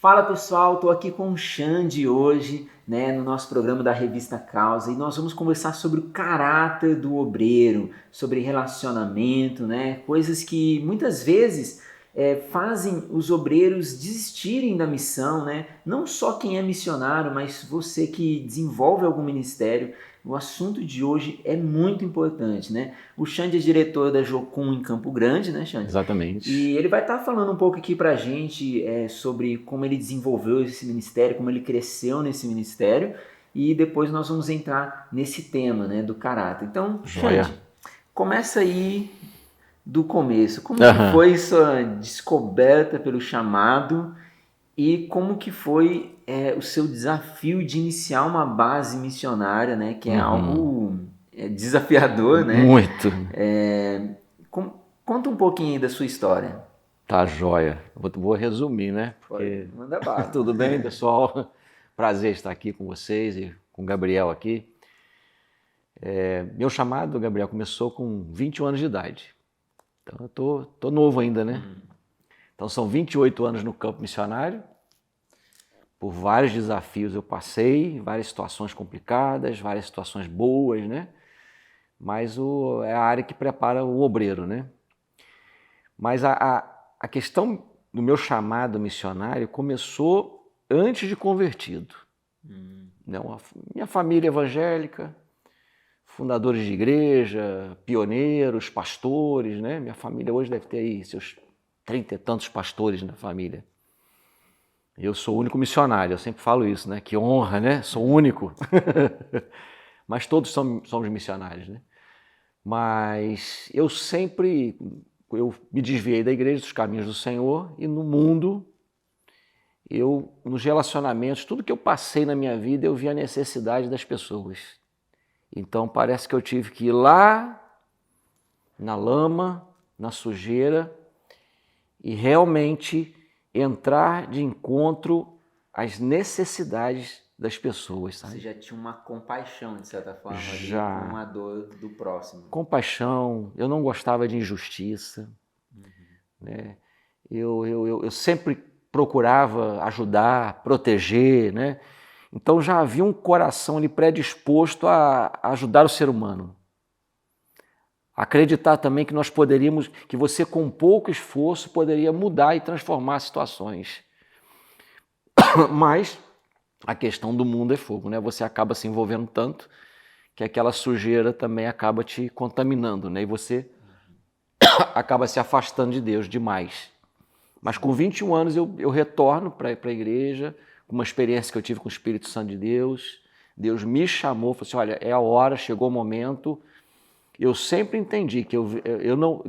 Fala pessoal, estou aqui com o Xande hoje, no nosso programa da Revista Causa, e nós vamos conversar sobre o caráter do obreiro, sobre relacionamento, coisas que muitas vezes fazem os obreiros desistirem da missão, não só quem é missionário, mas você que desenvolve algum ministério. O assunto de hoje é muito importante, O Xande é diretor da Jocum em Campo Grande, Xande? Exatamente. E ele vai estar falando um pouco aqui pra gente sobre como ele desenvolveu esse ministério, como ele cresceu nesse ministério, e depois nós vamos entrar nesse tema, do caráter. Então, Joia. Xande, começa aí do começo. Como que foi sua descoberta pelo chamado e como que foi o seu desafio de iniciar uma base missionária, que é algo desafiador, Muito. Conta um pouquinho aí da sua história. Tá joia. Vou resumir, Porque... Pode, manda bala. Tudo bem, pessoal? Prazer estar aqui com vocês e com o Gabriel aqui. Meu chamado, Gabriel, começou com 21 anos de idade. Então eu tô novo ainda, Então são 28 anos no campo missionário. Por vários desafios eu passei, várias situações complicadas, várias situações boas, Mas é a área que prepara o obreiro, Mas a questão do meu chamado missionário começou antes de convertido. Minha família evangélica, fundadores de igreja, pioneiros, pastores, Minha família hoje deve ter aí seus 30 e tantos pastores na família. Eu sou o único missionário, eu sempre falo isso, Que honra, Sou único. Mas todos somos missionários, Mas eu me desviei da igreja, dos caminhos do Senhor, e no mundo, nos relacionamentos, tudo que eu passei na minha vida, eu vi a necessidade das pessoas. Então parece que eu tive que ir lá, na lama, na sujeira, e realmente entrar de encontro às necessidades das pessoas, sabe? Você já tinha uma compaixão, de certa forma, Já. com a dor do próximo. Compaixão, eu não gostava de injustiça, Eu sempre procurava ajudar, proteger, Então já havia um coração ali predisposto a ajudar o ser humano. Acreditar também que nós poderíamos, que você com pouco esforço poderia mudar e transformar situações. Mas a questão do mundo é fogo, Você acaba se envolvendo tanto que aquela sujeira também acaba te contaminando, E você acaba se afastando de Deus demais. Mas com 21 anos eu retorno para a igreja, com uma experiência que eu tive com o Espírito Santo de Deus. Deus me chamou, falou assim, olha, é a hora, chegou o momento. Eu sempre entendi que,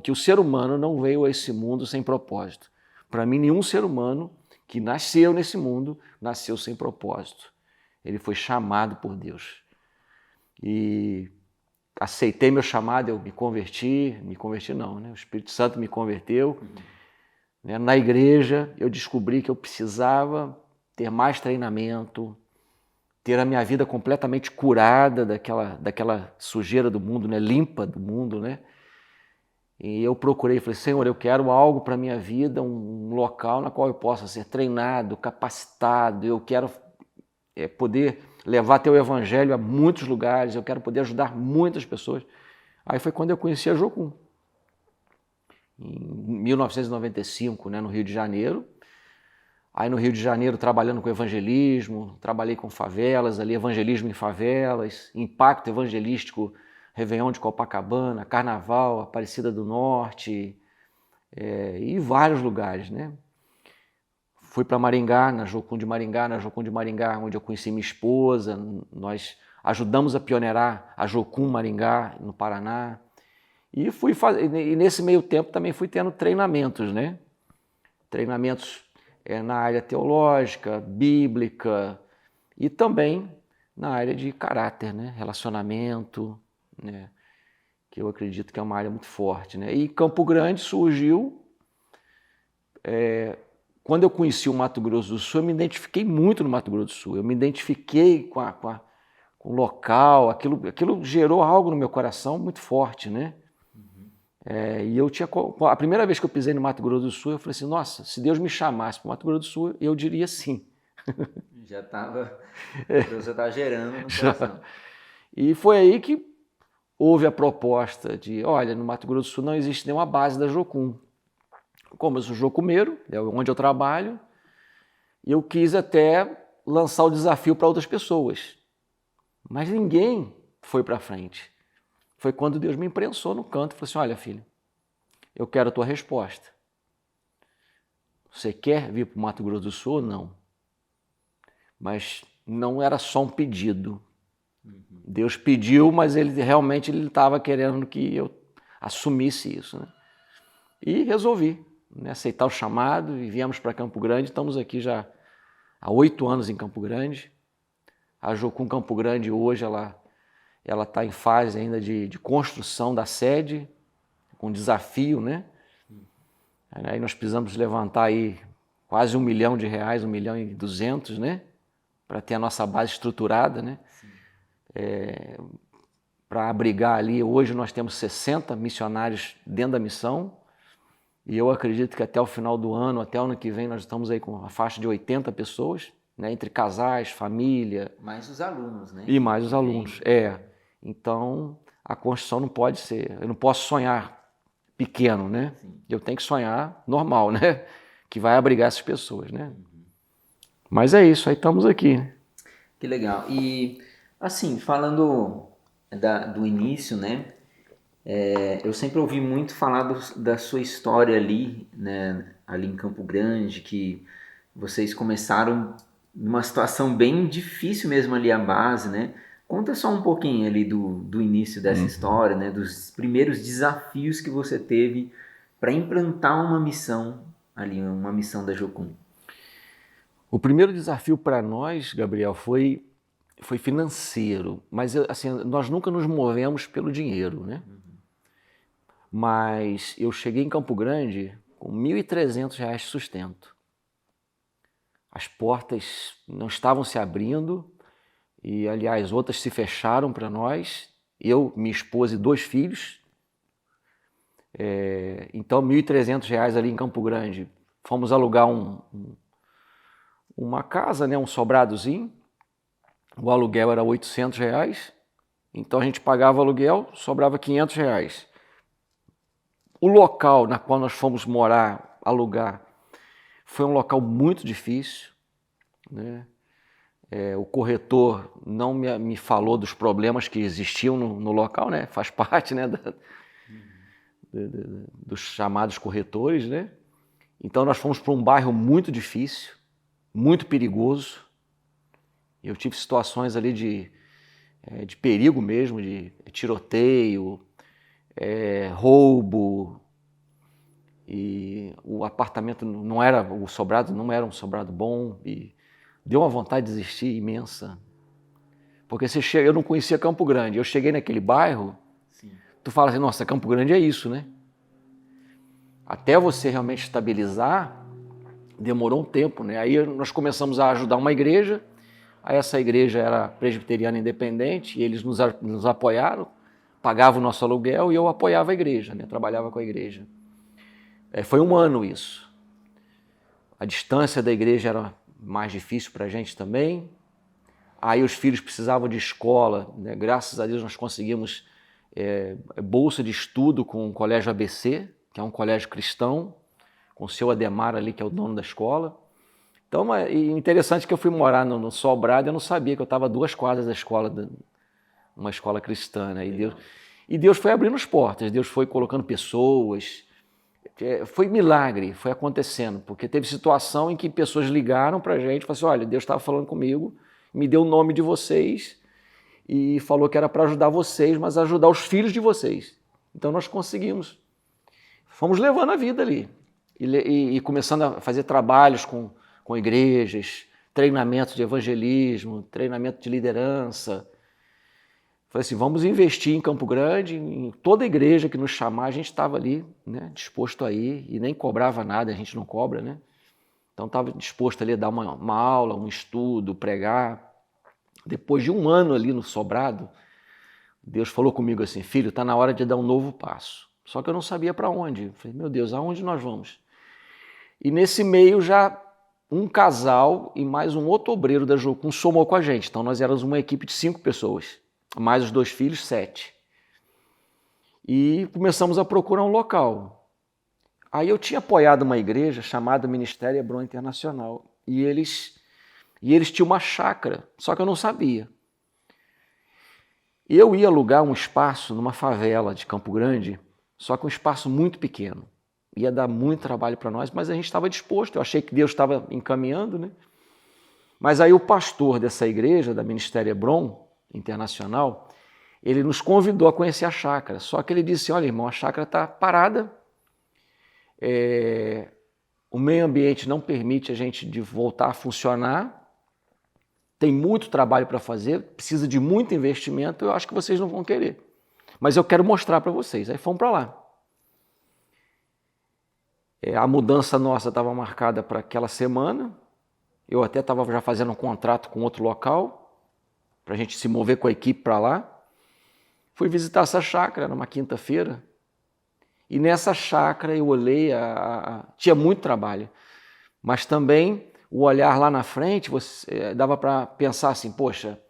que o ser humano não veio a esse mundo sem propósito. Para mim, nenhum ser humano que nasceu nesse mundo, nasceu sem propósito. Ele foi chamado por Deus. E aceitei meu chamado, eu me converti não, O Espírito Santo me converteu. Na igreja, eu descobri que eu precisava ter mais treinamento, ter a minha vida completamente curada daquela sujeira do mundo, limpa do mundo, E eu procurei, falei, Senhor, eu quero algo para a minha vida, um local na qual eu possa ser treinado, capacitado, eu quero poder levar teu evangelho a muitos lugares, eu quero poder ajudar muitas pessoas. Aí foi quando eu conheci a Jocum, em 1995, no Rio de Janeiro. Aí no Rio de Janeiro, trabalhando com evangelismo, trabalhei com favelas, ali evangelismo em favelas, impacto evangelístico, Réveillon de Copacabana, Carnaval, Aparecida do Norte, e vários lugares, Fui para Maringá, na Jocum de Maringá, onde eu conheci minha esposa, nós ajudamos a pioneirar a Jocum Maringá, no Paraná, e nesse meio tempo também fui tendo treinamentos, Treinamentos na área teológica, bíblica e também na área de caráter, relacionamento, que eu acredito que é uma área muito forte. E Campo Grande surgiu, quando eu conheci o Mato Grosso do Sul, eu me identifiquei muito no Mato Grosso do Sul, eu me identifiquei com o local, aquilo gerou algo no meu coração muito forte, E eu tinha... A primeira vez que eu pisei no Mato Grosso do Sul, eu falei assim, nossa, se Deus me chamasse para o Mato Grosso do Sul, eu diria sim. Já estava, Deus já estava gerando no coração. E foi aí que houve a proposta de, olha, no Mato Grosso do Sul não existe nenhuma base da Jocum. Como eu sou jocumeiro, é onde eu trabalho, eu quis até lançar o desafio para outras pessoas. Mas ninguém foi para frente. Foi quando Deus me imprensou no canto e falou assim, olha, filho, eu quero a tua resposta. Você quer vir para o Mato Grosso do Sul ou não? Mas não era só um pedido. Deus pediu, mas ele realmente estava querendo que eu assumisse isso. Né? E resolvi aceitar o chamado e viemos para Campo Grande. Estamos aqui já há 8 anos em Campo Grande. A Jocum Campo Grande hoje ela está em fase ainda de construção da sede, com desafio, né? Aí nós precisamos levantar aí quase R$1 milhão, R$1.200.000, né? Para ter a nossa base estruturada, né? Para abrigar ali, hoje nós temos 60 missionários dentro da missão, e eu acredito que até o final do ano, até o ano que vem, nós estamos aí com a faixa de 80 pessoas, né? Entre casais, família. Mais os alunos, né? E mais os alunos, Então, a construção não pode ser... Eu não posso sonhar pequeno, né? Sim. Eu tenho que sonhar normal, né? Que vai abrigar essas pessoas, né? Mas é isso, aí estamos aqui. Que legal. E, assim, falando do início, né? Eu sempre ouvi muito falar da sua história ali, né? Ali em Campo Grande, que vocês começaram numa situação bem difícil mesmo ali a base, né? Conta só um pouquinho ali do início dessa história, né? Dos primeiros desafios que você teve para implantar uma missão ali, uma missão da Jocum. O primeiro desafio para nós, Gabriel, foi financeiro, mas assim, nós nunca nos movemos pelo dinheiro, né? Mas eu cheguei em Campo Grande com R$1.300 de sustento. As portas não estavam se abrindo e, aliás, outras se fecharam para nós. Eu, minha esposa e 2 filhos. Então, R$1.300 ali em Campo Grande. Fomos alugar uma casa, né, um sobradozinho. O aluguel era R$800. Então, a gente pagava o aluguel, sobrava R$500. O local na qual nós fomos morar, alugar, foi um local muito difícil, né? O corretor não me falou dos problemas que existiam no local, né? Faz parte, né, dos chamados corretores, né? Então nós fomos para um bairro muito difícil, muito perigoso. Eu tive situações ali de perigo mesmo, de tiroteio, roubo. E o apartamento o sobrado não era um sobrado bom e deu uma vontade de desistir imensa. Porque eu não conhecia Campo Grande, eu cheguei naquele bairro, sim, tu fala assim, nossa, Campo Grande é isso, né? Até você realmente estabilizar, demorou um tempo, né? Aí nós começamos a ajudar uma igreja, aí essa igreja era presbiteriana independente e eles nos apoiaram, pagavam o nosso aluguel e eu apoiava a igreja, né? Trabalhava com a igreja. Foi 1 ano isso. A distância da igreja era mais difícil para a gente também. Aí os filhos precisavam de escola, né? Graças a Deus nós conseguimos bolsa de estudo com o Colégio ABC, que é um colégio cristão, com o seu Ademar ali, que é o dono da escola. Então, interessante que eu fui morar no Sobrado, eu não sabia que eu estava a 2 quadras da escola, uma escola cristã, né? E Deus foi abrindo as portas, Deus foi colocando pessoas. Foi milagre, foi acontecendo, porque teve situação em que pessoas ligaram para a gente e falaram assim, olha, Deus estava falando comigo, me deu o nome de vocês e falou que era para ajudar vocês, mas ajudar os filhos de vocês. Então nós conseguimos. Fomos levando a vida ali e começando a fazer trabalhos com igrejas, treinamento de evangelismo, treinamento de liderança. Falei assim, vamos investir em Campo Grande, em toda igreja que nos chamar, a gente estava ali, né, disposto a ir, e nem cobrava nada, a gente não cobra, né? Então estava disposto ali a dar uma aula, um estudo, pregar. Depois de 1 ano ali no Sobrado, Deus falou comigo assim, filho, está na hora de dar um novo passo. Só que eu não sabia para onde. Eu falei, meu Deus, aonde nós vamos? E nesse meio já um casal e mais um outro obreiro da Jocum somou com a gente. Então nós éramos uma equipe de 5 pessoas, mais os 2 filhos, 7. E começamos a procurar um local. Aí eu tinha apoiado uma igreja chamada Ministério Hebron Internacional. E eles tinham uma chácara, só que eu não sabia. Eu ia alugar um espaço numa favela de Campo Grande, só que um espaço muito pequeno. Ia dar muito trabalho para nós, mas a gente estava disposto. Eu achei que Deus estava encaminhando, né? Mas aí o pastor dessa igreja, da Ministério Hebron Internacional, ele nos convidou a conhecer a chácara. Só que ele disse, olha, irmão, a chácara está parada, o meio ambiente não permite a gente de voltar a funcionar, tem muito trabalho para fazer, precisa de muito investimento, eu acho que vocês não vão querer. Mas eu quero mostrar para vocês. Aí fomos para lá. A mudança nossa estava marcada para aquela semana. Eu até estava já fazendo um contrato com outro local, para a gente se mover com a equipe para lá. Fui visitar essa chácara numa quinta-feira. E nessa chácara eu olhei, tinha muito trabalho. Mas também o olhar lá na frente, dava para pensar assim, poxa,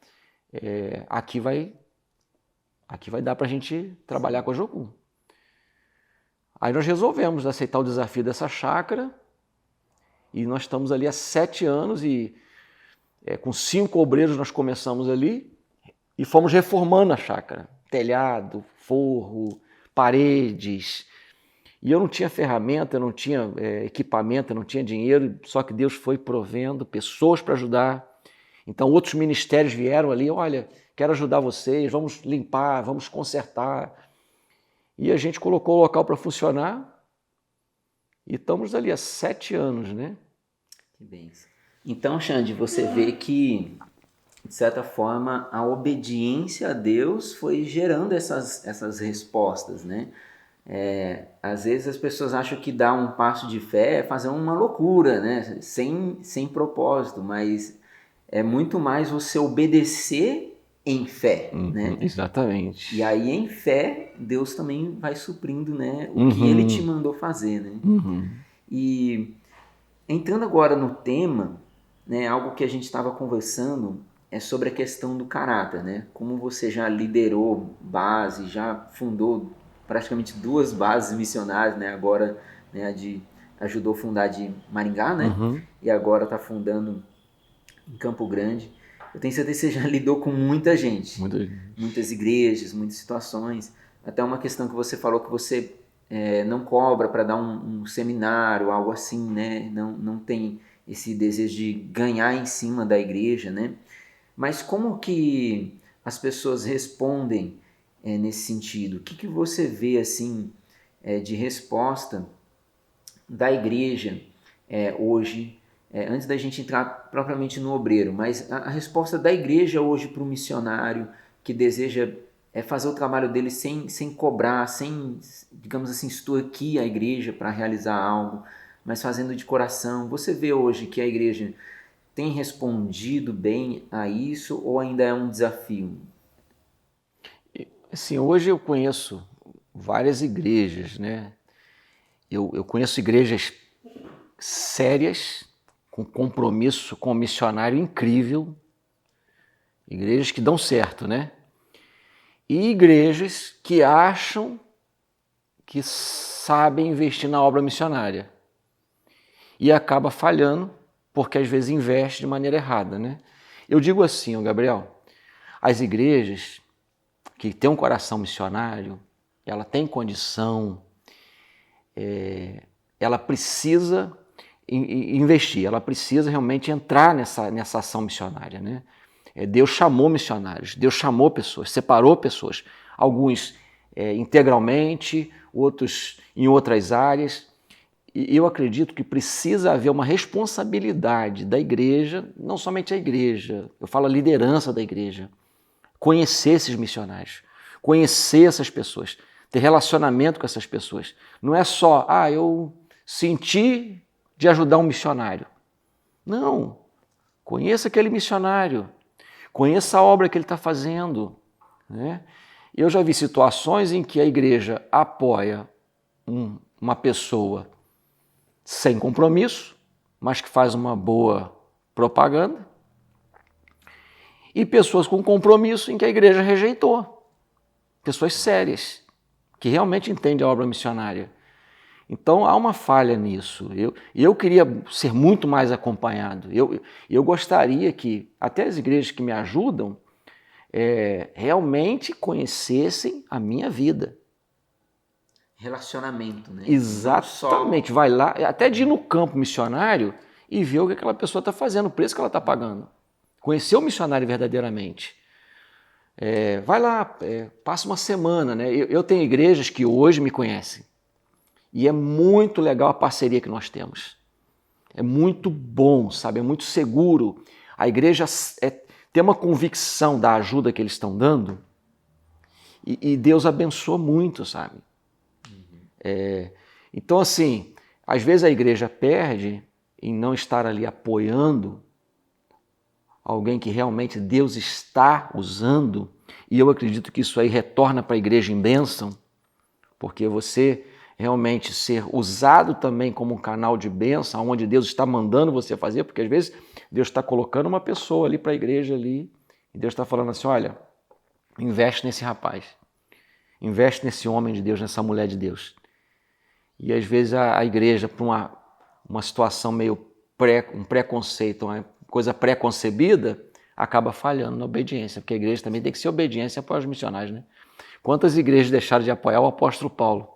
aqui vai dar para a gente trabalhar com a Jocum. Aí nós resolvemos aceitar o desafio dessa chácara e nós estamos ali há 7 anos e com 5 obreiros nós começamos ali e fomos reformando a chácara. Telhado, forro, paredes. E eu não tinha ferramenta, eu não tinha equipamento, eu não tinha dinheiro, só que Deus foi provendo pessoas para ajudar. Então outros ministérios vieram ali, olha, quero ajudar vocês, vamos limpar, vamos consertar. E a gente colocou o local para funcionar e estamos ali há 7 anos, né? Que bênção. Então, Xande, você vê que, de certa forma, a obediência a Deus foi gerando essas respostas, né? Às vezes as pessoas acham que dar um passo de fé é fazer uma loucura, né? Sem propósito, mas é muito mais você obedecer em fé, né? Exatamente. E aí, em fé, Deus também vai suprindo, né, o que Ele te mandou fazer, né? E entrando agora no tema, né, algo que a gente estava conversando é sobre a questão do caráter, né? Como você já liderou base, já fundou praticamente 2 bases missionárias, né? Agora, né, ajudou a fundar de Maringá, né? E agora está fundando em Campo Grande. Eu tenho certeza que você já lidou com muita gente. Muitas igrejas, muitas situações. Até uma questão que você falou que você não cobra para dar um seminário, algo assim, né? Não tem esse desejo de ganhar em cima da igreja, né? Mas como que as pessoas respondem nesse sentido? O que você vê assim de resposta da igreja hoje? Antes da gente entrar propriamente no obreiro, mas a resposta da igreja hoje para o missionário que deseja fazer o trabalho dele sem cobrar, sem, digamos assim, extorquir a igreja para realizar algo, mas fazendo de coração. Você vê hoje que a igreja tem respondido bem a isso ou ainda é um desafio? Assim, hoje eu conheço várias igrejas, né? Eu conheço igrejas sérias, com compromisso com o missionário incrível, igrejas que dão certo, né? E igrejas que acham que sabem investir na obra missionária e acaba falhando porque às vezes investe de maneira errada, né? Eu digo assim, Gabriel, as igrejas que têm um coração missionário, ela tem condição, ela precisa investir, ela precisa realmente entrar nessa ação missionária, né? Deus chamou missionários, Deus chamou pessoas, separou pessoas, alguns integralmente, outros em outras áreas, e eu acredito que precisa haver uma responsabilidade da igreja, não somente a igreja, eu falo a liderança da igreja, conhecer esses missionários, conhecer essas pessoas, ter relacionamento com essas pessoas. Não é só, eu senti de ajudar um missionário. Não, conheça aquele missionário, conheça a obra que ele está fazendo, né? Eu já vi situações em que a igreja apoia uma pessoa sem compromisso, mas que faz uma boa propaganda, e pessoas com compromisso em que a igreja rejeitou. Pessoas sérias, que realmente entendem a obra missionária. Então há uma falha nisso. Eu queria ser muito mais acompanhado. Eu gostaria que até as igrejas que me ajudam realmente conhecessem a minha vida. Relacionamento, né? Exatamente. Vai lá, até de ir no campo missionário e ver o que aquela pessoa está fazendo, o preço que ela está pagando. Conhecer o missionário verdadeiramente. Vai lá, passa uma semana, né? Eu tenho igrejas que hoje me conhecem. E é muito legal a parceria que nós temos. É muito bom, sabe? É muito seguro. A igreja tem uma convicção da ajuda que eles estão dando e Deus abençoa muito, sabe? Então, assim, às vezes a igreja perde em não estar ali apoiando alguém que realmente Deus está usando, e eu acredito que isso aí retorna para a igreja em bênção, porque você realmente ser usado também como um canal de bênção, onde Deus está mandando você fazer, porque às vezes Deus está colocando uma pessoa ali para a igreja ali, e Deus está falando assim, olha, investe nesse rapaz, investe nesse homem de Deus, nessa mulher de Deus. E às vezes a igreja, por uma situação meio um preconceito, uma coisa pré-concebida, acaba falhando na obediência, porque a igreja também tem que ser obediência para os missionários, né? Quantas igrejas deixaram de apoiar o apóstolo Paulo?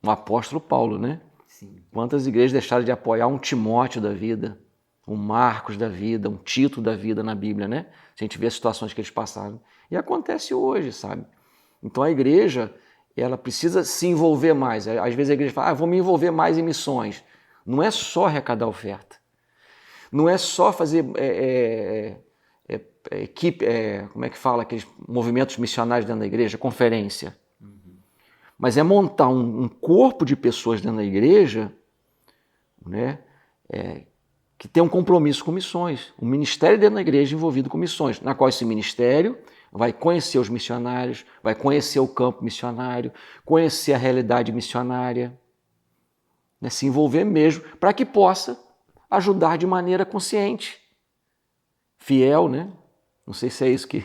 O apóstolo Paulo, né? Sim. Quantas igrejas deixaram de apoiar um Timóteo da vida, um Marcos da vida, um Tito da vida na Bíblia, né? Se a gente vê as situações que eles passaram. E acontece hoje, sabe? Então a igreja, ela precisa se envolver mais. Às vezes a igreja fala, vou me envolver mais em missões. Não é só arrecadar oferta. Não é só fazer equipe, como é que fala, aqueles movimentos missionários dentro da igreja, conferência. Mas é montar um corpo de pessoas dentro da igreja, né, que tem um compromisso com missões. Um ministério dentro da igreja envolvido com missões, na qual esse ministério vai conhecer os missionários, vai conhecer o campo missionário, conhecer a realidade missionária, né, se envolver mesmo, para que possa ajudar de maneira consciente, fiel, né? Não sei se é isso que...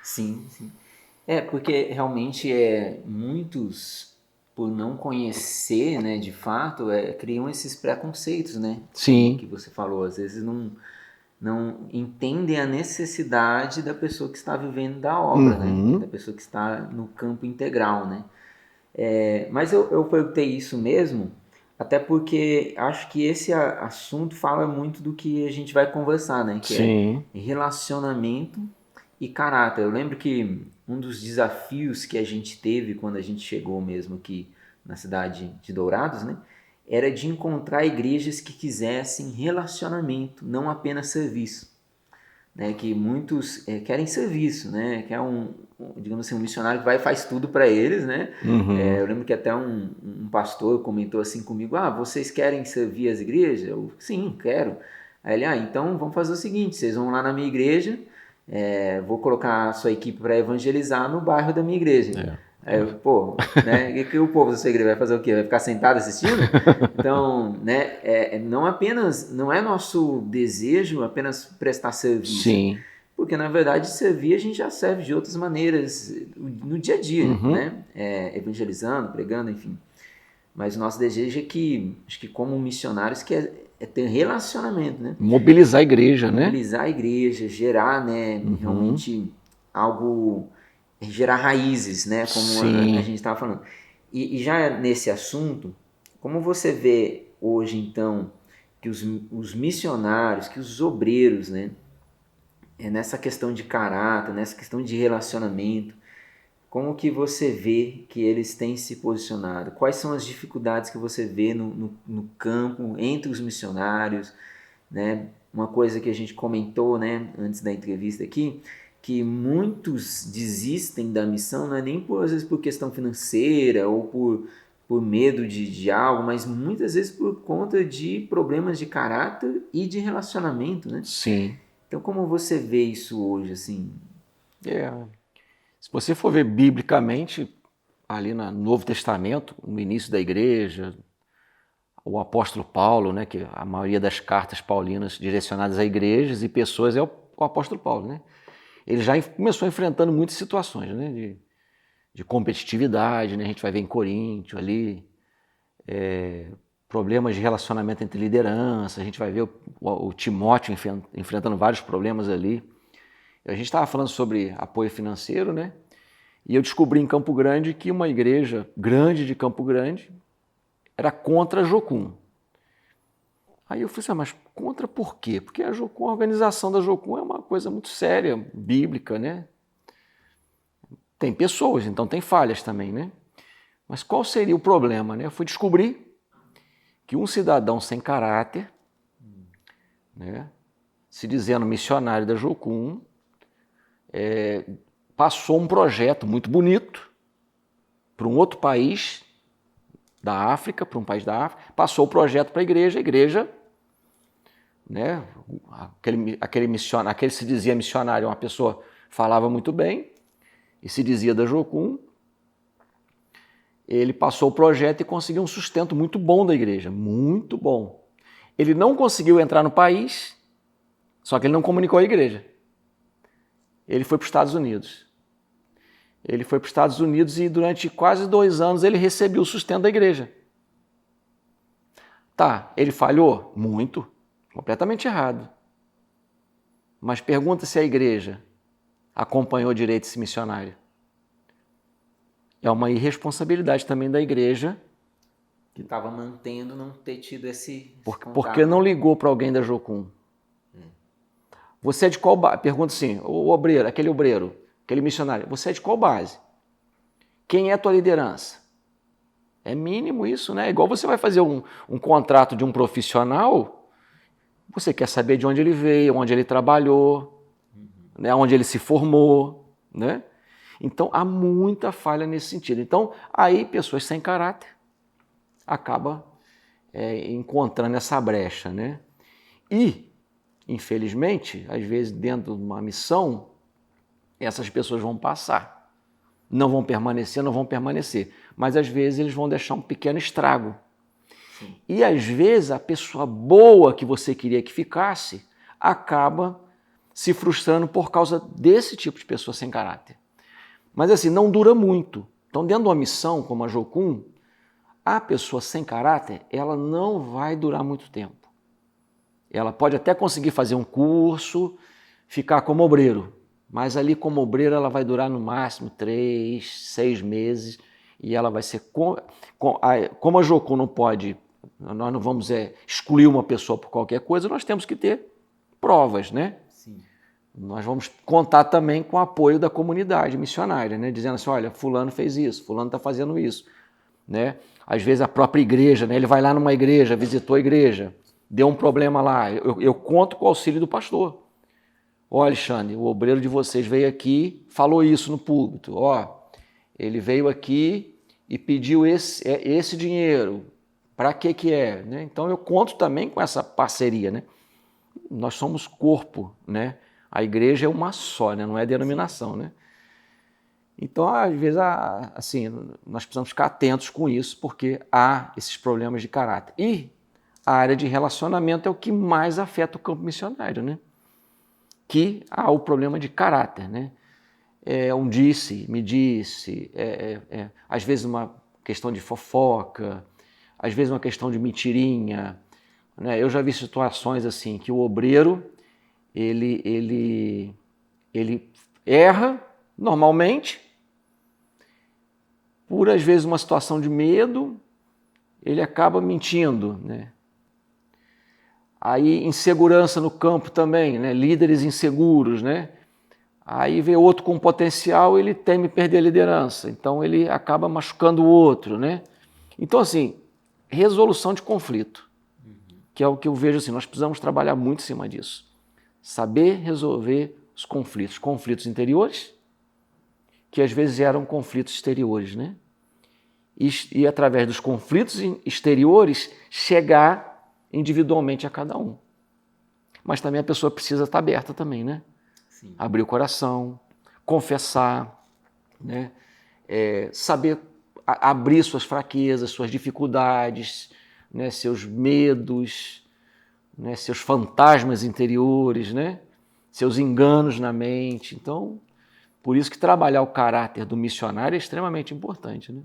Sim, sim. Porque realmente muitos, por não conhecer, né, de fato, criam esses preconceitos, né? Sim. Que você falou, às vezes não entendem a necessidade da pessoa que está vivendo da obra, né? Da pessoa que está no campo integral, né? Mas eu perguntei isso mesmo, até porque acho que esse assunto fala muito do que a gente vai conversar, né? Que Sim. é relacionamento e caráter. Eu lembro que um dos desafios que a gente teve quando a gente chegou mesmo aqui na cidade de Dourados, né? Era de encontrar igrejas que quisessem relacionamento, não apenas serviço. Né? Que muitos querem serviço, né? Quer digamos assim, um missionário que vai e faz tudo para eles, né? Eu lembro que até um pastor comentou assim comigo, vocês querem servir as igrejas? Eu, sim, quero. Aí ele, então vamos fazer o seguinte, vocês vão lá na minha igreja, vou colocar a sua equipe para evangelizar no bairro da minha igreja. Aí eu, né? O que o povo da sua igreja vai fazer o quê? Vai ficar sentado assistindo? Então, né? Não é nosso desejo apenas prestar serviço. Sim. Porque, na verdade, servir a gente já serve de outras maneiras no dia a dia, né? Evangelizando, pregando, enfim. Mas o nosso desejo é que, acho que como missionários, é ter relacionamento, né? Mobilizar a igreja, né? Mobilizar a igreja, gerar, né? Realmente algo... gerar raízes, né? Como a gente estava falando. E já nesse assunto, como você vê hoje, então, que os missionários, que os obreiros, né? Nessa questão de caráter, nessa questão de relacionamento, como que você vê que eles têm se posicionado? Quais são as dificuldades que você vê no campo, entre os missionários, né? Uma coisa que a gente comentou, né, antes da entrevista aqui, que muitos desistem da missão, não é nem às vezes por questão financeira ou por medo de algo, mas muitas vezes por conta de problemas de caráter e de relacionamento, né? Sim. Então, como você vê isso hoje, assim? Se você for ver biblicamente, ali no Novo Testamento, no início da igreja, o apóstolo Paulo, né, que a maioria das cartas paulinas direcionadas a igrejas e pessoas é o apóstolo Paulo, né? Ele já começou enfrentando muitas situações, né, de competitividade, né? A gente vai ver em Coríntio ali, problemas de relacionamento entre liderança, a gente vai ver o Timóteo enfrentando vários problemas ali. A gente estava falando sobre apoio financeiro, né? E eu descobri em Campo Grande que uma igreja grande de Campo Grande era contra a Jocum. Aí eu falei assim, mas contra por quê? Porque a Jocum, a organização da Jocum é uma coisa muito séria, bíblica, né? Tem pessoas, então tem falhas também, né? Mas qual seria o problema, né? Eu fui descobrir que um cidadão sem caráter, né, se dizendo missionário da Jocum, passou um projeto muito bonito para um outro país da África, para um país da África, passou o projeto para a igreja, né, aquele se dizia missionário, uma pessoa falava muito bem e se dizia da Jocum, ele passou o projeto e conseguiu um sustento muito bom da igreja, muito bom. Ele não conseguiu entrar no país, só que ele não comunicou à igreja. Ele foi para os Estados Unidos. Ele foi para os Estados Unidos e durante quase 2 anos ele recebeu o sustento da igreja. Tá, ele falhou? Muito. Completamente errado. Mas pergunta se a igreja acompanhou direito esse missionário. É uma irresponsabilidade também da igreja. Que estava mantendo não ter tido esse Porque não ligou para alguém da Jocum. Você é de qual base? Pergunta assim, o obreiro, aquele missionário, você é de qual base? Quem é a tua liderança? É mínimo isso, né? Igual você vai fazer um contrato de um profissional, você quer saber de onde ele veio, onde ele trabalhou, né? Onde ele se formou, né? Então, há muita falha nesse sentido. Então, aí, pessoas sem caráter acabam encontrando essa brecha, né? E, infelizmente, às vezes, dentro de uma missão, essas pessoas vão passar. Não vão permanecer. Mas, às vezes, eles vão deixar um pequeno estrago. Sim. E, às vezes, a pessoa boa que você queria que ficasse acaba se frustrando por causa desse tipo de pessoa sem caráter. Mas, assim, não dura muito. Então, dentro de uma missão como a Jocum, a pessoa sem caráter, ela não vai durar muito tempo. Ela pode até conseguir fazer um curso, ficar como obreiro, mas ali como obreiro ela vai durar no máximo 3, 6 meses e ela vai ser... Como a Jocum não pode, nós não vamos excluir uma pessoa por qualquer coisa, nós temos que ter provas, né? Sim. Nós vamos contar também com o apoio da comunidade missionária, né? Dizendo assim, olha, fulano fez isso, fulano está fazendo isso, né? Às vezes a própria igreja, né? Ele vai lá numa igreja, visitou a igreja, deu um problema lá, eu conto com o auxílio do pastor. Ó, Alexandre, o obreiro de vocês veio aqui, falou isso no púlpito, ó, ele veio aqui e pediu esse dinheiro, para que é? Né? Então eu conto também com essa parceria, né? Nós somos corpo, né? A igreja é uma só, né? Não é denominação, né? Então, às vezes, assim, nós precisamos ficar atentos com isso, porque há esses problemas de caráter. E a área de relacionamento é o que mais afeta o campo missionário, né? Que há o problema de caráter, né? Me disse, às vezes uma questão de fofoca, às vezes uma questão de mentirinha, né? Eu já vi situações assim, que o obreiro, ele erra normalmente, por às vezes uma situação de medo, ele acaba mentindo, né? Aí insegurança no campo também, né? Líderes inseguros, né? Aí vê outro com potencial, ele teme perder a liderança, então ele acaba machucando o outro, né? Então assim, resolução de conflito, que é o que eu vejo assim, nós precisamos trabalhar muito em cima disso. Saber resolver os conflitos interiores, que às vezes geram conflitos exteriores, né? E através dos conflitos exteriores, chegar individualmente a cada um. Mas também a pessoa precisa estar aberta também, né? Sim. Abrir o coração, confessar, né? Saber abrir suas fraquezas, suas dificuldades, né? Seus medos, né? Seus fantasmas interiores, né? Seus enganos na mente. Então, por isso que trabalhar o caráter do missionário é extremamente importante, né?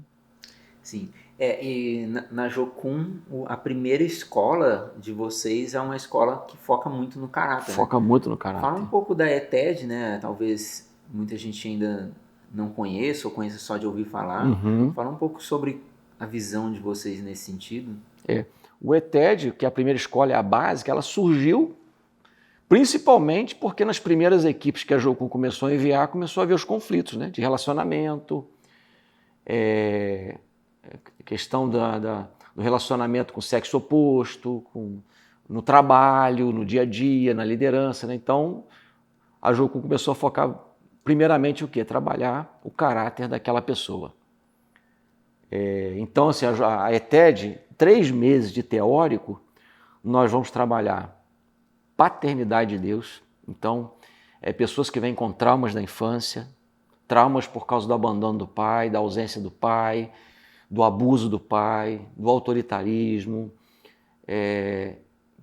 Sim. E na Jocum, a primeira escola de vocês é uma escola que foca muito no caráter, né? Foca muito no Fala um caráter. pouco da ETED, né? Talvez muita gente ainda não conheça ou conheça só de ouvir falar. Uhum. Fala um pouco sobre a visão de vocês nesse sentido. O ETED, que é a primeira escola, é a básica, ela surgiu principalmente porque nas primeiras equipes que a Jocum começou a enviar, começou a ver os conflitos, né? De relacionamento, questão do relacionamento com o sexo oposto, no trabalho, no dia a dia, na liderança, né? Então, a Jocum começou a focar primeiramente o quê? Trabalhar o caráter daquela pessoa. Então, assim, a ETED, 3 meses de teórico, nós vamos trabalhar paternidade de Deus. Então, pessoas que vêm com traumas da infância, traumas por causa do abandono do pai, da ausência do pai, do abuso do pai, do autoritarismo,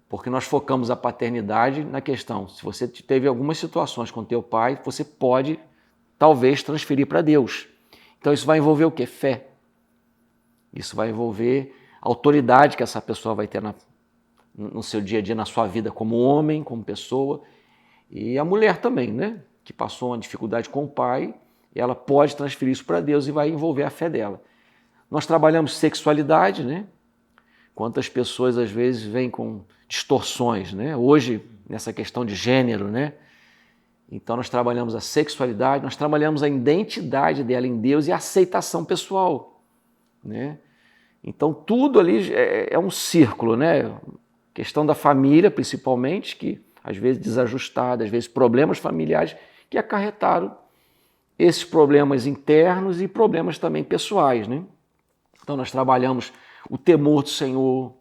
porque nós focamos a paternidade na questão, se você teve algumas situações com teu pai, você pode, talvez, transferir para Deus. Então isso vai envolver o quê? Fé. Isso vai envolver a autoridade que essa pessoa vai ter no seu dia a dia, na sua vida como homem, como pessoa, e a mulher também, né? Que passou uma dificuldade com o pai, ela pode transferir isso para Deus e vai envolver a fé dela. Nós trabalhamos sexualidade, né? Quantas pessoas às vezes vêm com distorções, né? Hoje, nessa questão de gênero, né? Então nós trabalhamos a sexualidade, nós trabalhamos a identidade dela em Deus e a aceitação pessoal, né? Então tudo ali é um círculo, né? Questão da família, principalmente, que às vezes desajustada, às vezes problemas familiares que acarretaram esses problemas internos e problemas também pessoais, né? Então nós trabalhamos o temor do Senhor,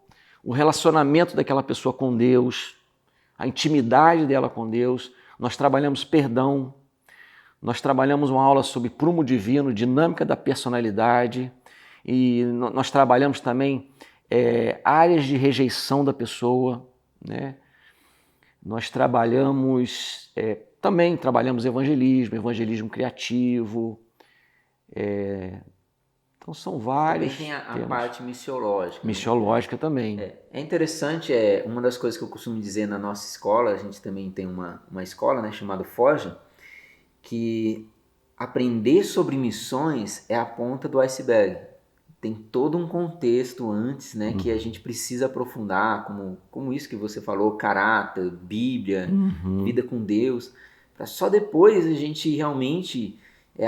o relacionamento daquela pessoa com Deus, a intimidade dela com Deus. Nós trabalhamos perdão, nós trabalhamos uma aula sobre prumo divino, dinâmica da personalidade, e nós trabalhamos também áreas de rejeição da pessoa, né? Nós também trabalhamos evangelismo criativo, então são vários. Também tem a parte missiológica. Missiológica também. É interessante, uma das coisas que eu costumo dizer na nossa escola, a gente também tem uma escola, né, chamada Forja, que aprender sobre missões é a ponta do iceberg. Tem todo um contexto antes, né, que a gente precisa aprofundar, como isso que você falou, caráter, Bíblia, vida com Deus, para só depois a gente realmente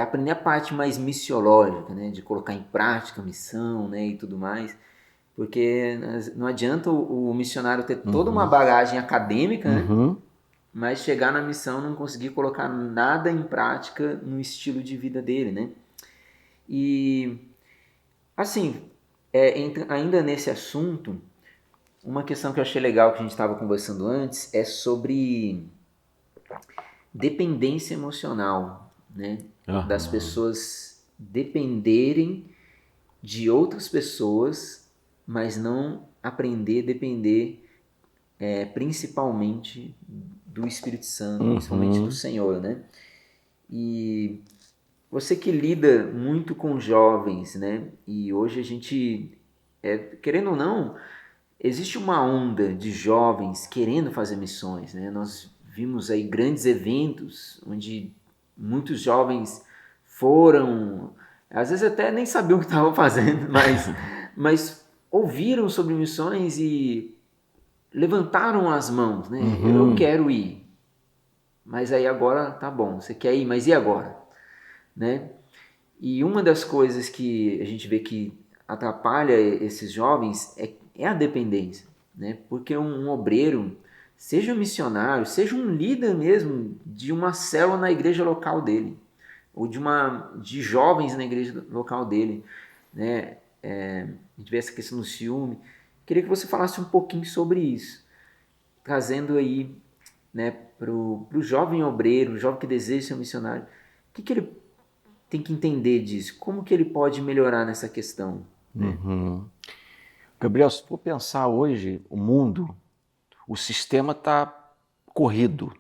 aprender a parte mais missiológica, né, de colocar em prática a missão, né, e tudo mais, porque não adianta o missionário ter toda uma bagagem acadêmica, né, mas chegar na missão não conseguir colocar nada em prática no estilo de vida dele, né? E assim, ainda nesse assunto, uma questão que eu achei legal que a gente estava conversando antes é sobre dependência emocional, né? Das pessoas dependerem de outras pessoas, mas não aprender a depender principalmente do Espírito Santo, principalmente do Senhor, né? E você que lida muito com jovens, né? E hoje a gente, querendo ou não, existe uma onda de jovens querendo fazer missões, né? Nós vimos aí grandes eventos onde muitos jovens foram, às vezes até nem sabiam o que estavam fazendo, mas ouviram sobre missões e levantaram as mãos, né? Eu quero ir. Mas aí agora, tá bom, você quer ir, mas e agora? Né? E uma das coisas que a gente vê que atrapalha esses jovens é a dependência, né? Porque um obreiro, seja um missionário, seja um líder mesmo de uma célula na igreja local dele, ou de jovens na igreja local dele, né? A gente vê essa questão do ciúme. Queria que você falasse um pouquinho sobre isso, trazendo aí, né, para o jovem obreiro, o jovem que deseja ser um missionário, o que ele tem que entender disso? Como que ele pode melhorar nessa questão? Uhum. Gabriel, se for pensar hoje, o mundo, o sistema está corrido.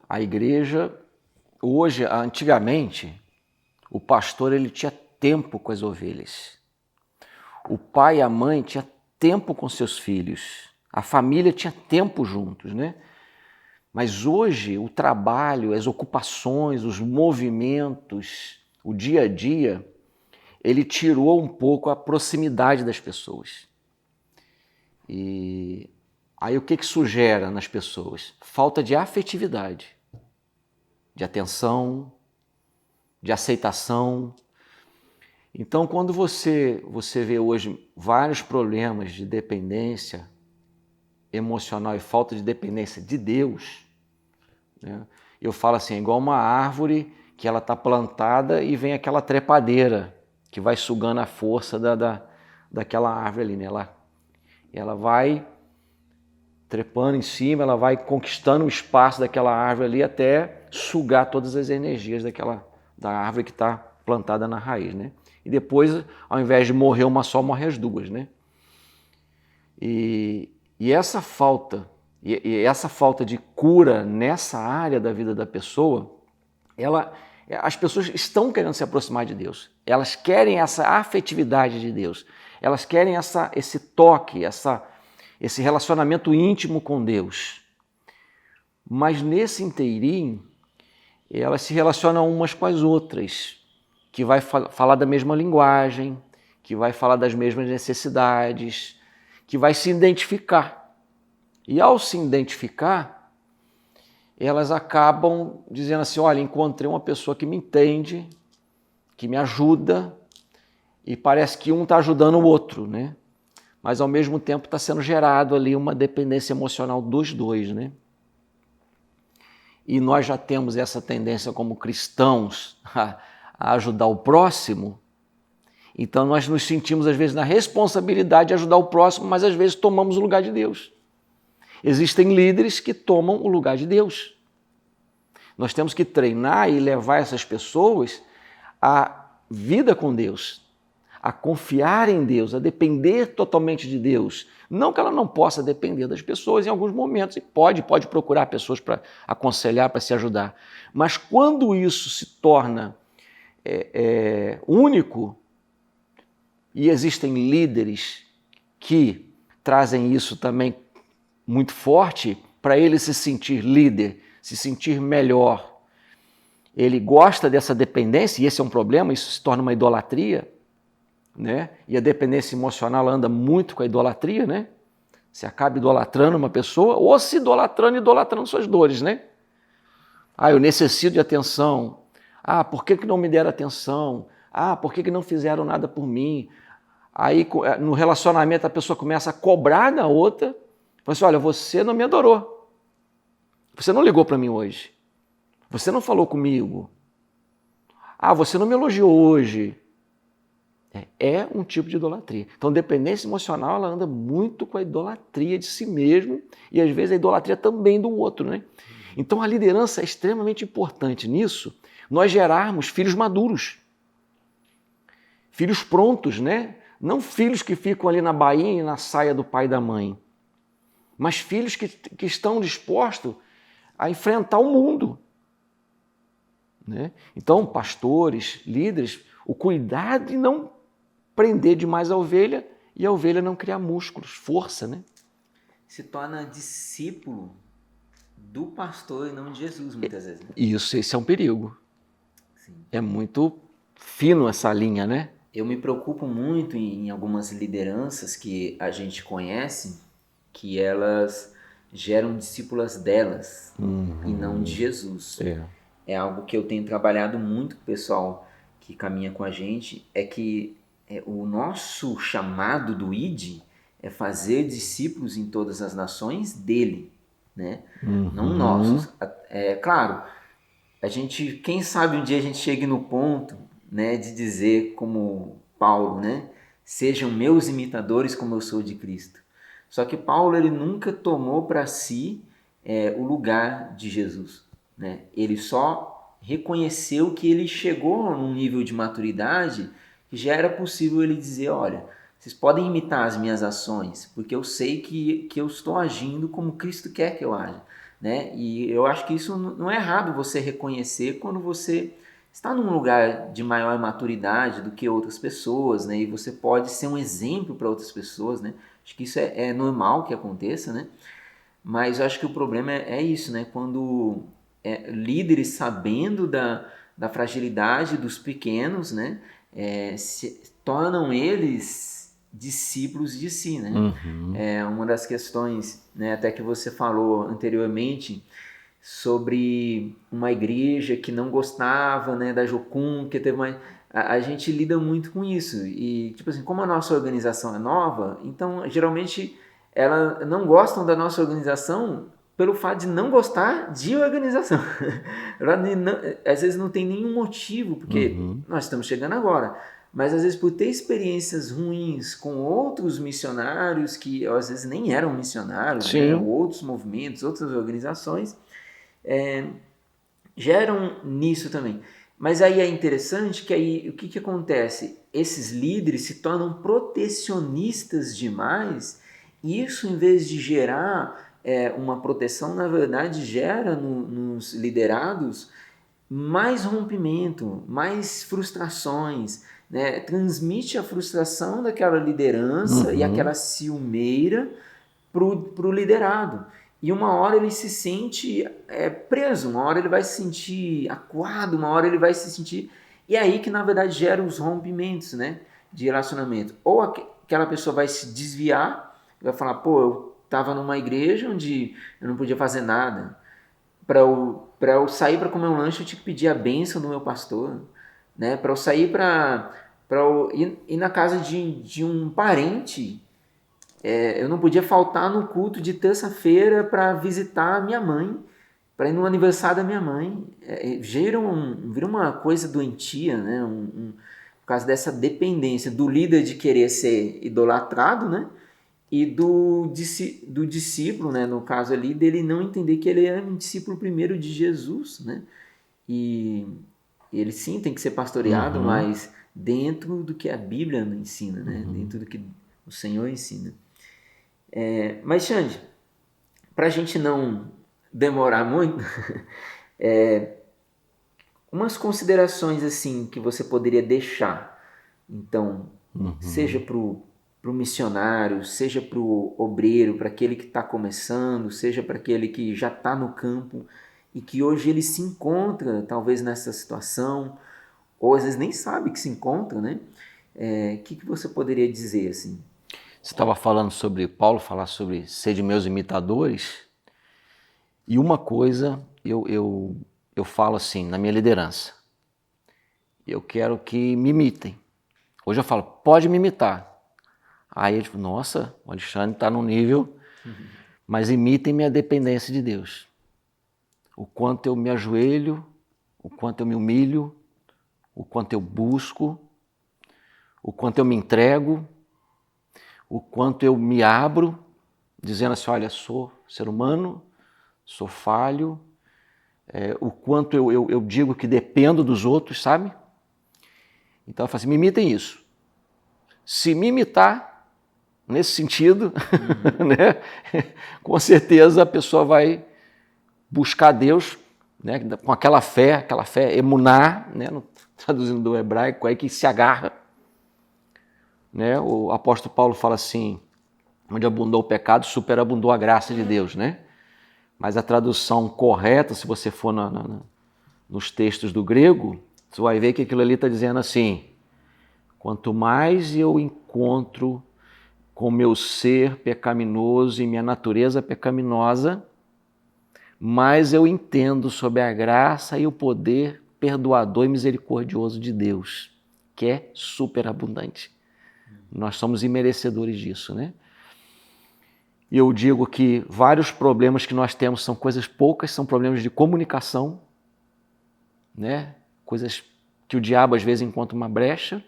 A igreja, hoje, antigamente, o pastor ele tinha tempo com as ovelhas. O pai e a mãe tinham tempo com seus filhos. A família tinha tempo juntos, né? Mas hoje o trabalho, as ocupações, os movimentos, o dia a dia, ele tirou um pouco a proximidade das pessoas. E aí o que isso gera nas pessoas? Falta de afetividade, de atenção, de aceitação. Então, quando você vê hoje vários problemas de dependência emocional e falta de dependência de Deus, né? Eu falo assim, é igual uma árvore que ela está plantada e vem aquela trepadeira que vai sugando a força daquela árvore ali, né? Ela vai trepando em cima, ela vai conquistando o espaço daquela árvore ali até sugar todas as energias da árvore que está plantada na raiz, né? E depois, ao invés de morrer uma só, morre as duas, né? E essa falta de cura nessa área da vida da pessoa, as pessoas estão querendo se aproximar de Deus. Elas querem essa afetividade de Deus. Elas querem esse toque, esse relacionamento íntimo com Deus. Mas nesse inteirinho, elas se relacionam umas com as outras, que vai falar da mesma linguagem, que vai falar das mesmas necessidades, que vai se identificar. E ao se identificar, elas acabam dizendo assim, olha, encontrei uma pessoa que me entende, que me ajuda, e parece que um está ajudando o outro, né? Mas ao mesmo tempo está sendo gerado ali uma dependência emocional dos dois, né? E nós já temos essa tendência como cristãos a ajudar o próximo, então nós nos sentimos às vezes na responsabilidade de ajudar o próximo, mas às vezes tomamos o lugar de Deus. Existem líderes que tomam o lugar de Deus. Nós temos que treinar e levar essas pessoas à vida com Deus, a confiar em Deus, a depender totalmente de Deus. Não que ela não possa depender das pessoas em alguns momentos, e pode procurar pessoas para aconselhar, para se ajudar. Mas quando isso se torna único, e existem líderes que trazem isso também muito forte, para ele se sentir líder, se sentir melhor. Ele gosta dessa dependência, e esse é um problema, isso se torna uma idolatria, né? E a dependência emocional anda muito com a idolatria, né? Você acaba idolatrando uma pessoa, ou se idolatrando suas dores, né? Ah, eu necessito de atenção. Ah, por que não me deram atenção? Ah, por que não fizeram nada por mim? Aí, no relacionamento, a pessoa começa a cobrar da outra. Fala assim, olha, você não me adorou. Você não ligou para mim hoje. Você não falou comigo. Ah, você não me elogiou hoje. É um tipo de idolatria. Então, dependência emocional, ela anda muito com a idolatria de si mesmo e, às vezes, a idolatria também do outro, né? Então, a liderança é extremamente importante nisso, nós gerarmos filhos maduros. Filhos prontos, né? Não filhos que ficam ali na bainha e na saia do pai e da mãe, mas filhos que estão dispostos a enfrentar o mundo, né? Então, pastores, líderes, o cuidado de não prender demais a ovelha e a ovelha não criar músculos, força, né? Se torna discípulo do pastor e não de Jesus, muitas vezes. Né? Isso, esse é um perigo. Sim. É muito fino essa linha, né? Eu me preocupo muito em algumas lideranças que a gente conhece, que elas geram discípulas delas e não de Jesus. É algo que eu tenho trabalhado muito com o pessoal que caminha com a gente, é que o nosso chamado do ID é fazer discípulos em todas as nações dele, né? Não nossos. Claro, a gente, quem sabe um dia a gente chegue no ponto, né, de dizer como Paulo, né? Sejam meus imitadores como eu sou de Cristo. Só que Paulo, ele nunca tomou para si o lugar de Jesus, né? Ele só reconheceu que ele chegou num nível de maturidade que já era possível ele dizer, olha, vocês podem imitar as minhas ações, porque eu sei que eu estou agindo como Cristo quer que eu aja, né? E eu acho que isso não é errado você reconhecer quando você está num lugar de maior maturidade do que outras pessoas, né? E você pode ser um exemplo para outras pessoas, né? Acho que isso é normal que aconteça, né? Mas eu acho que o problema é isso, né? Quando líderes sabendo da fragilidade dos pequenos, né? Se tornam eles discípulos de si, né? Uhum. Uma das questões, né, até que você falou anteriormente, sobre uma igreja que não gostava, né, da Jocum, que teve uma... A gente lida muito com isso. E, tipo assim, como a nossa organização é nova, então, geralmente, elas não gostam da nossa organização pelo fato de não gostar de organização. Às vezes não tem nenhum motivo, porque nós estamos chegando agora. Mas às vezes por ter experiências ruins com outros missionários, que às vezes nem eram missionários, né, Sim. outros movimentos, outras organizações, geram nisso também. Mas aí é interessante que aí o que acontece? Esses líderes se tornam protecionistas demais, e isso, em vez de gerar uma proteção, na verdade gera nos liderados mais rompimento, mais frustrações, né? Transmite a frustração daquela liderança e aquela ciumeira para o liderado. E uma hora ele se sente preso, uma hora ele vai se sentir acuado, uma hora ele vai se sentir... E é aí que, na verdade, gera os rompimentos, né, de relacionamento. Ou aquela pessoa vai se desviar, vai falar, pô, eu estava numa igreja onde eu não podia fazer nada. Para eu sair para comer um lanche, eu tinha que pedir a bênção do meu pastor. Né? Para eu sair para eu ir na casa de um parente... eu não podia faltar no culto de terça-feira para visitar a minha mãe, para ir no aniversário da minha mãe. Vira uma coisa doentia, né? Por causa dessa dependência do líder de querer ser idolatrado, né? E do discípulo, né? No caso ali, dele não entender que ele é um discípulo primeiro de Jesus, né? E ele sim tem que ser pastoreado, mas dentro do que a Bíblia ensina, né? Dentro do que o Senhor ensina. Mas, Xande, para a gente não demorar muito, umas considerações assim que você poderia deixar. Então, seja para o missionário, seja para o obreiro, para aquele que está começando, seja para aquele que já está no campo e que hoje ele se encontra talvez nessa situação, ou às vezes nem sabe que se encontra, né? Que você poderia dizer assim? Você estava falando sobre Paulo, falar sobre ser de meus imitadores. E uma coisa eu falo assim, na minha liderança. Eu quero que me imitem. Hoje eu falo, pode me imitar. Aí eu digo, nossa, o Alexandre está num nível, mas imitem minha dependência de Deus. O quanto eu me ajoelho, o quanto eu me humilho, o quanto eu busco, o quanto eu me entrego, o quanto eu me abro, dizendo assim, olha, sou ser humano, sou falho, o quanto eu digo que dependo dos outros, sabe? Então eu falo assim, me imitem isso. Se me imitar nesse sentido, né, com certeza a pessoa vai buscar Deus, né, com aquela fé emuná, né, traduzindo do hebraico, aí que se agarra. Né? O apóstolo Paulo fala assim, onde abundou o pecado, superabundou a graça de Deus, né? Mas a tradução correta, se você for nos textos do grego, você vai ver que aquilo ali está dizendo assim, quanto mais eu encontro com meu ser pecaminoso e minha natureza pecaminosa, mais eu entendo sobre a graça e o poder perdoador e misericordioso de Deus, que é superabundante. Nós somos imerecedores disso, né? E eu digo que vários problemas que nós temos são coisas poucas, são problemas de comunicação, né? Coisas que o diabo às vezes encontra uma brecha.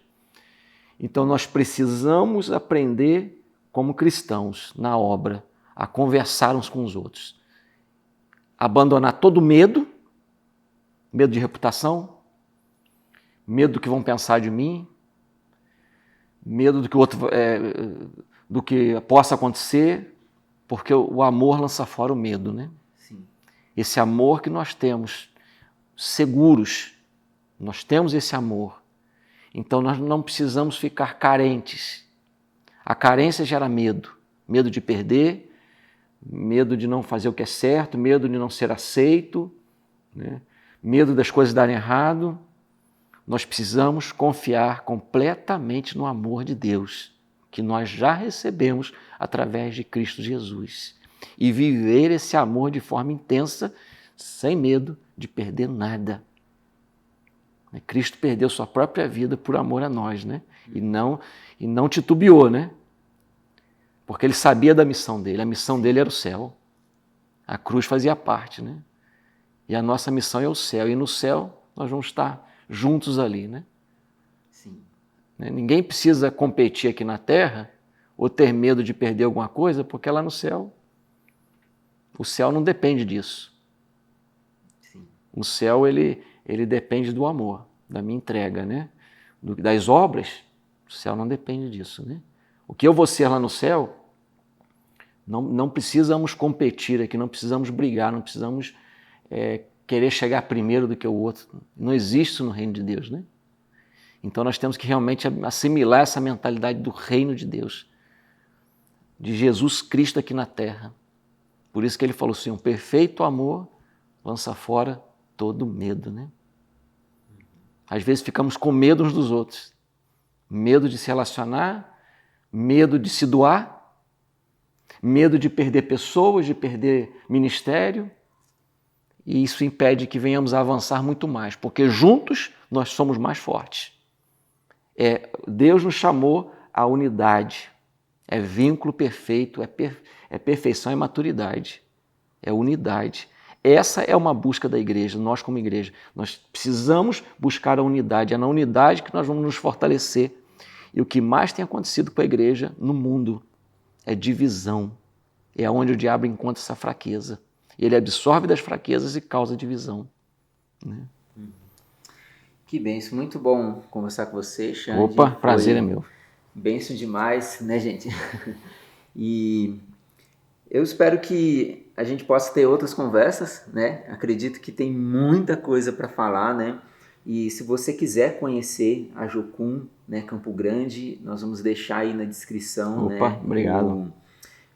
Então nós precisamos aprender como cristãos na obra a conversar uns com os outros. Abandonar todo medo, Medo de reputação, medo do que vão pensar de mim, medo do que o outro, do que possa acontecer, porque o amor lança fora o medo, né? Sim. Esse amor que nós temos, seguros, nós temos esse amor. Então nós não precisamos ficar carentes. A carência gera medo. Medo de perder, medo de não fazer o que é certo, medo de não ser aceito, né? Medo das coisas darem errado. Nós precisamos confiar completamente no amor de Deus, que nós já recebemos através de Cristo Jesus. E viver esse amor de forma intensa, sem medo de perder nada. Cristo perdeu sua própria vida por amor a nós, né? E não titubeou, né? Porque ele sabia da missão dele. A missão dele era o céu. A cruz fazia parte, né? E a nossa missão é o céu. E no céu nós vamos estar juntos ali, né? Sim. Ninguém precisa competir aqui na terra ou ter medo de perder alguma coisa, porque lá no céu, o céu não depende disso. Sim. O céu, ele depende do amor, da minha entrega, né? Das obras, o céu não depende disso, né? O que eu vou ser lá no céu, não precisamos competir aqui, não precisamos brigar, não precisamos querer chegar primeiro do que o outro. Não existe isso no reino de Deus, né? Então nós temos que realmente assimilar essa mentalidade do reino de Deus, de Jesus Cristo aqui na terra. Por isso que ele falou assim, um perfeito amor lança fora todo medo, né? Às vezes ficamos com medo uns dos outros. Medo de se relacionar, medo de se doar, medo de perder pessoas, de perder ministério. E isso impede que venhamos a avançar muito mais, porque juntos nós somos mais fortes. Deus nos chamou à unidade. É vínculo perfeito, é perfeição e maturidade. É unidade. Essa é uma busca da igreja, nós como igreja. Nós precisamos buscar a unidade. É na unidade que nós vamos nos fortalecer. E o que mais tem acontecido com a igreja no mundo é divisão. É onde o diabo encontra essa fraqueza. Ele absorve das fraquezas e causa divisão. Né? Que bênção, muito bom conversar com você, Xande. Opa, prazer é meu. Bênção demais, né, gente? E eu espero que a gente possa ter outras conversas, né? Acredito que tem muita coisa para falar, né? E se você quiser conhecer a Jocum, né, Campo Grande, nós vamos deixar aí na descrição, Opa, né? Obrigado.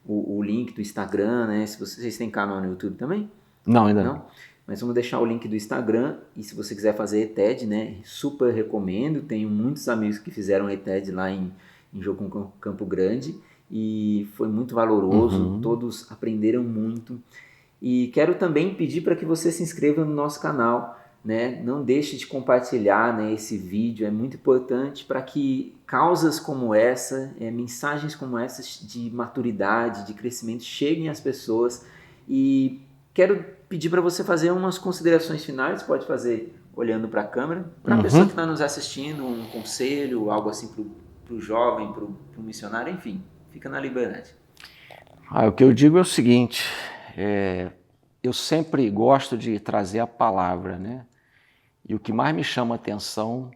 O link do Instagram, né? Se vocês têm canal no YouTube também? Não, ainda não. Mas vamos deixar o link do Instagram e se você quiser fazer ETED, né? Super recomendo. Tenho muitos amigos que fizeram ETED lá em Jocum, Campo Grande e foi muito valoroso. Todos aprenderam muito. E quero também pedir para que você se inscreva no nosso canal, né? Não deixe de compartilhar, né, esse vídeo. É muito importante para que causas como essa, mensagens como essas de maturidade, de crescimento cheguem às pessoas. E quero pedir para você fazer umas considerações finais. Pode fazer olhando para a câmera. Para a pessoa que está nos assistindo, um conselho, algo assim para o jovem, para o missionário, enfim, fica na liberdade. O que eu digo é o seguinte, eu sempre gosto de trazer a palavra, né? E o que mais me chama a atenção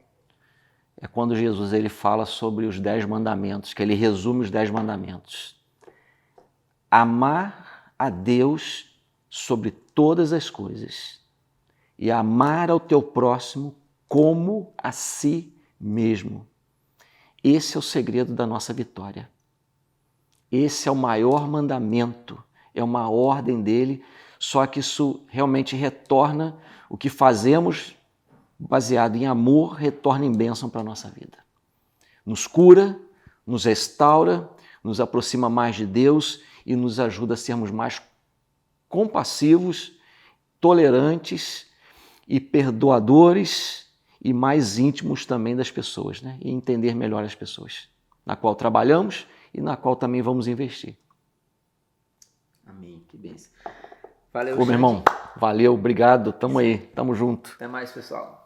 é quando Jesus ele fala sobre os 10 mandamentos, que ele resume os 10 mandamentos. Amar a Deus sobre todas as coisas e amar ao teu próximo como a si mesmo. Esse é o segredo da nossa vitória. Esse é o maior mandamento, é uma ordem dele, só que isso realmente retorna o que fazemos baseado em amor, retorna em bênção para a nossa vida. Nos cura, nos restaura, nos aproxima mais de Deus e nos ajuda a sermos mais compassivos, tolerantes e perdoadores e mais íntimos também das pessoas, né? E entender melhor as pessoas, na qual trabalhamos e na qual também vamos investir. Amém, que bênção. Valeu, meu irmão, valeu, obrigado, tamo aí, tamo junto. Até mais, pessoal.